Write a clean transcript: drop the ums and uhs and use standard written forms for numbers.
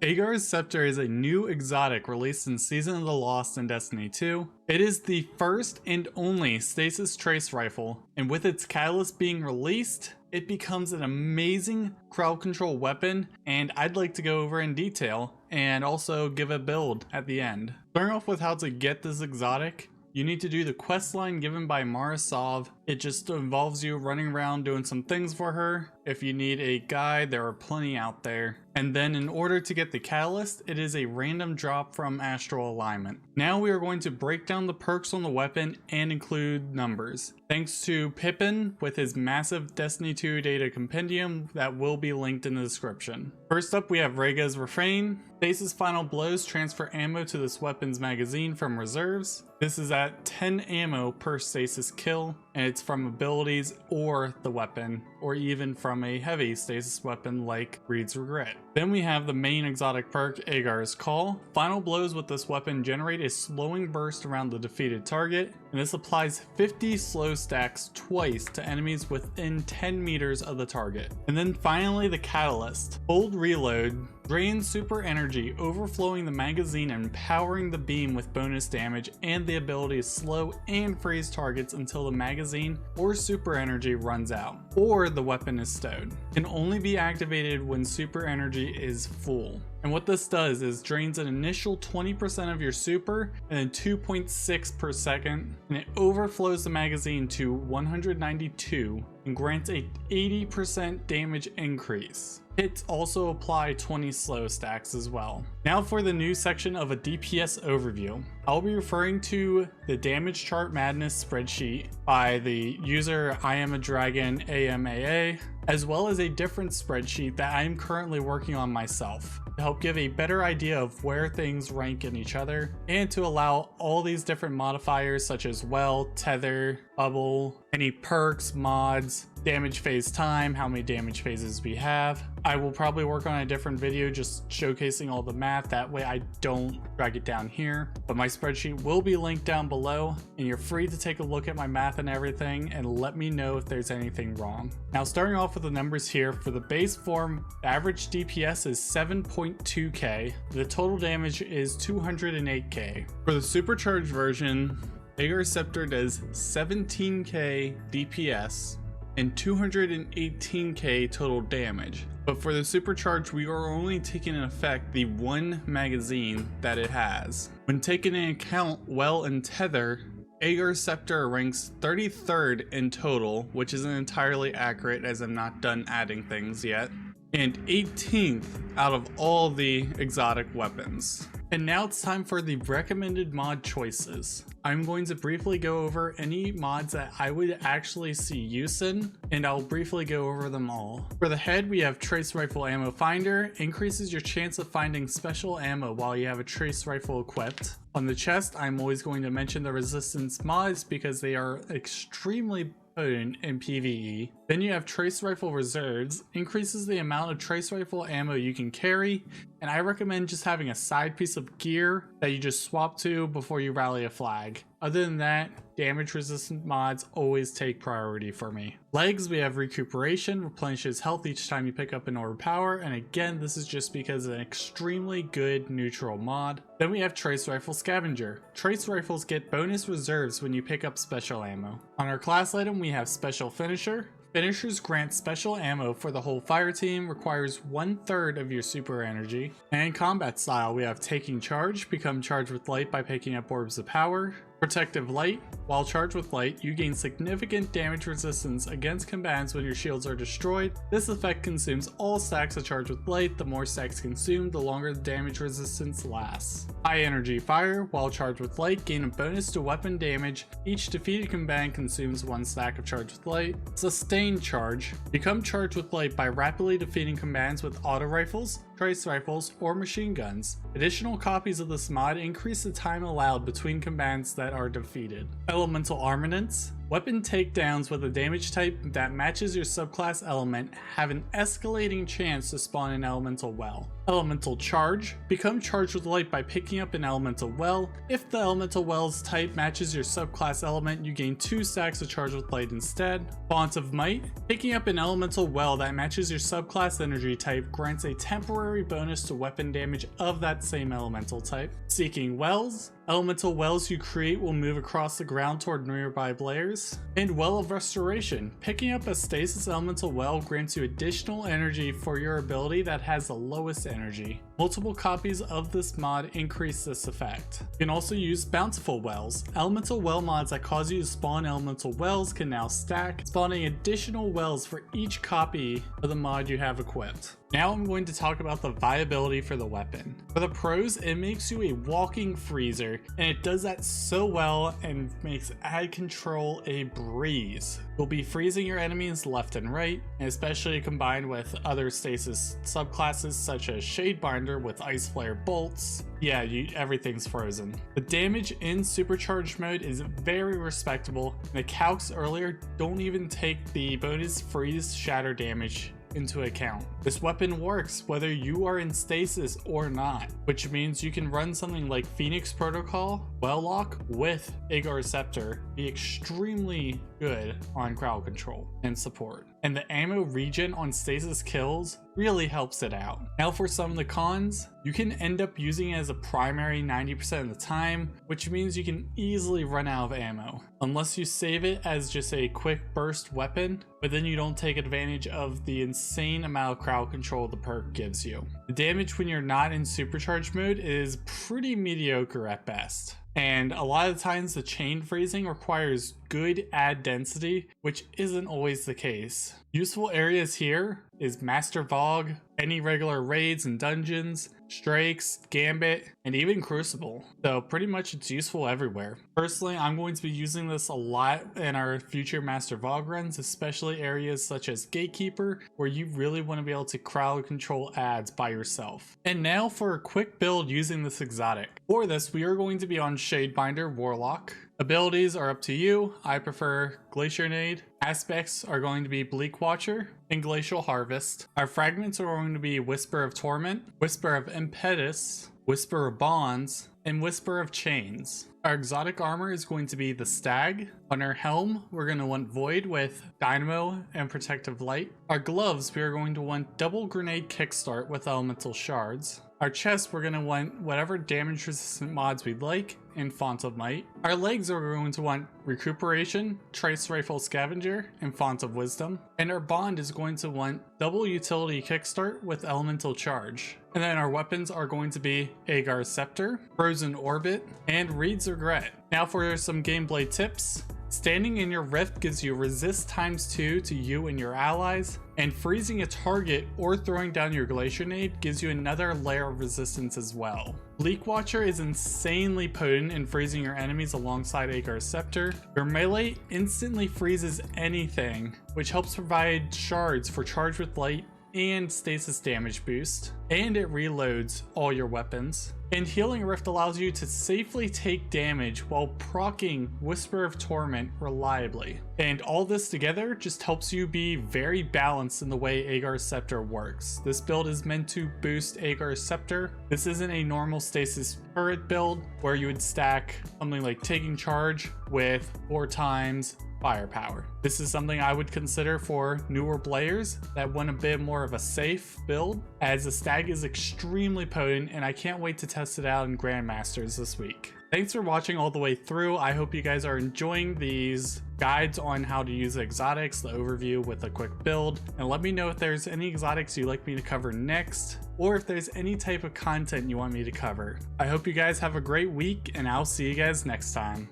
Ager's Scepter is a new exotic released in Season of the Lost and Destiny 2. It is the first and only stasis trace rifle, and with its catalyst being released, it becomes an amazing crowd control weapon, and I'd like to go over in detail and also give a build at the end. Starting off with how to get this exotic, you need to do the quest line given by Marasov. It just involves you running around doing some things for her. If you need a guide, there are plenty out there. And then in order to get the catalyst, it is a random drop from Astral Alignment. Now we are going to break down the perks on the weapon and include numbers. Thanks to Pippin with his massive Destiny 2 data compendium that will be linked in the description. First up, we have Rhaega's Refrain. Stasis Final Blows transfer ammo to this weapon's magazine from reserves. This is at 10 ammo per stasis kill, and it's from abilities or the weapon, or even from a heavy stasis weapon like Reed's Regret. Then we have the main exotic perk, Ager's Call. Final blows with this weapon generate a slowing burst around the defeated target, and this applies 50 slow stacks twice to enemies within 10 meters of the target. And then finally the catalyst. Bold Reload drains super energy, overflowing the magazine and powering the beam with bonus damage and the ability to slow and freeze targets until the magazine or super energy runs out, or the weapon is stowed. Can only be activated when super energy is full. And what this does is drains an initial 20% of your super and then 2.6 per second, and it overflows the magazine to 192 and grants a 80% damage increase. Hits also apply 20 slow stacks as well. Now for the new section of a DPS overview. I'll be referring to the Damage Chart Madness spreadsheet by the user I am a Dragon AMAA, as well as a different spreadsheet that I am currently working on myself to help give a better idea of where things rank in each other, and to allow all these different modifiers such as well, tether, bubble, any perks, mods, damage phase time, how many damage phases we have. I will probably work on a different video just showcasing all the math, that way I don't drag it down here. But my spreadsheet will be linked down below, and you're free to take a look at my math and everything and let me know if there's anything wrong. Now starting off with the numbers here, for the base form, the average DPS is 7.2k, the total damage is 208k. For the supercharged version, Ager's Scepter does 17k DPS and 218k total damage. But for the supercharge, we are only taking in effect the one magazine that it has. When taking into account well and tether, Ager's Scepter ranks 33rd in total, which isn't entirely accurate as I'm not done adding things yet, and 18th out of all the exotic weapons. And now it's time for the recommended mod choices. I'm going to briefly go over any mods that I would actually see use in, and I'll briefly go over them all. For the head, we have Trace Rifle Ammo Finder, increases your chance of finding special ammo while you have a trace rifle equipped. On the chest, I'm always going to mention the resistance mods because they are extremely potent in PvE. Then you have Trace Rifle Reserves, increases the amount of trace rifle ammo you can carry, and I recommend just having a side piece of gear that you just swap to before you rally a flag. Other than that, damage resistant mods always take priority for me. Legs, we have Recuperation, replenishes health each time you pick up an orb power, and again this is just because it's an extremely good neutral mod. Then we have Trace Rifle Scavenger. Trace rifles get bonus reserves when you pick up special ammo. On our class item, we have Special Finisher. Finishers grant special ammo for the whole fire team, requires 1/3 of your super energy. And combat style, we have Taking Charge, become charged with light by picking up orbs of power. Protective Light, while charged with light, you gain significant damage resistance against combatants when your shields are destroyed. This effect consumes all stacks of charge with light. The more stacks consumed, the longer the damage resistance lasts. High Energy Fire, while charged with light, gain a bonus to weapon damage. Each defeated combatant consumes 1 stack of charge with light. Sustained Charge, become charged with light by rapidly defeating combatants with auto rifles, trace rifles, or machine guns. Additional copies of this mod increase the time allowed between combatants that are defeated. Elemental Armaments, Weapon takedowns with a damage type that matches your subclass element have an escalating chance to spawn an elemental well. Elemental charge. Become charged with light by picking up an elemental well. If the elemental well's type matches your subclass element, you gain 2 stacks of charge with light instead. Font of Might. Picking up an elemental well that matches your subclass energy type grants a temporary bonus to weapon damage of that same elemental type. Seeking Wells. Elemental wells you create will move across the ground toward nearby players. And Well of Restoration. Picking up a stasis elemental well grants you additional energy for your ability that has the lowest energy. Multiple copies of this mod increase this effect. You can also use Bountiful Wells. Elemental well mods that cause you to spawn elemental wells can now stack, spawning additional wells for each copy of the mod you have equipped. Now I'm going to talk about the viability for the weapon. For the pros, it makes you a walking freezer, and it does that so well and makes ad control a breeze. You'll be freezing your enemies left and right, and especially combined with other stasis subclasses such as Shadebinder with Ice Flare bolts. Yeah, everything's frozen. The damage in supercharged mode is very respectable, and the calcs earlier don't even take the bonus freeze shatter damage into account. This weapon works whether you are in stasis or not, which means you can run something like Phoenix Protocol, Welllock with Ager Scepter, be extremely good on crowd control and support. And the ammo regen on stasis kills really helps it out. Now for some of the cons, you can end up using it as a primary 90% of the time, which means you can easily run out of ammo, unless you save it as just a quick burst weapon, but then you don't take advantage of the insane amount of crowd control the perk gives you. The damage when you're not in supercharged mode is pretty mediocre at best. And a lot of times the chain freezing requires good ad density, which isn't always the case. Useful areas here is Master Vogue, any regular raids and dungeons, Strakes, Gambit, and even Crucible. So pretty much it's useful everywhere. Personally, I'm going to be using this a lot in our future Master Vogue runs, especially areas such as Gatekeeper, where you really want to be able to crowd control ads by yourself. And now for a quick build using this exotic. For this, we are going to be on Shadebinder Warlock. Abilities are up to you. I prefer Glacier Nade. Aspects are going to be Bleak Watcher and Glacial Harvest. Our fragments are going to be Whisper of Torment, Whisper of Impetus, Whisper of Bonds, and Whisper of Chains. Our exotic armor is going to be the Stag. On our helm, we're going to want Void with Dynamo and Protective Light. Our gloves, we are going to want Double Grenade Kickstart with Elemental Shards. Our chest, we're going to want whatever damage resistant mods we'd like and Font of Might. Our legs are going to want Recuperation, Trace Rifle Scavenger, and Font of Wisdom. And our bond is going to want Double Utility Kickstart with Elemental Charge. And then our weapons are going to be Ager's Scepter, Frozen Orbit, and Reed's Regret. Now for some gameplay tips. Standing in your rift gives you resist ×2 to you and your allies, and freezing a target or throwing down your Glacier Nade gives you another layer of resistance as well. Bleak Watcher is insanely potent in freezing your enemies alongside Ager's Scepter. Your melee instantly freezes anything, which helps provide shards for Charge with Light and stasis damage boost, and it reloads all your weapons. And Healing Rift allows you to safely take damage while proccing Whisper of Torment reliably. And all this together just helps you be very balanced in the way Ager's Scepter works. This build is meant to boost Ager's Scepter. This isn't a normal stasis turret build where you would stack something like Taking Charge with 4 times firepower. This is something I would consider for newer players that want a bit more of a safe build, as the Stag is extremely potent and I can't wait to test it out in Grandmasters this week. Thanks for watching all the way through. I hope you guys are enjoying these guides on how to use exotics, the overview with a quick build, and let me know if there's any exotics you'd like me to cover next, or if there's any type of content you want me to cover. I hope you guys have a great week, and I'll see you guys next time.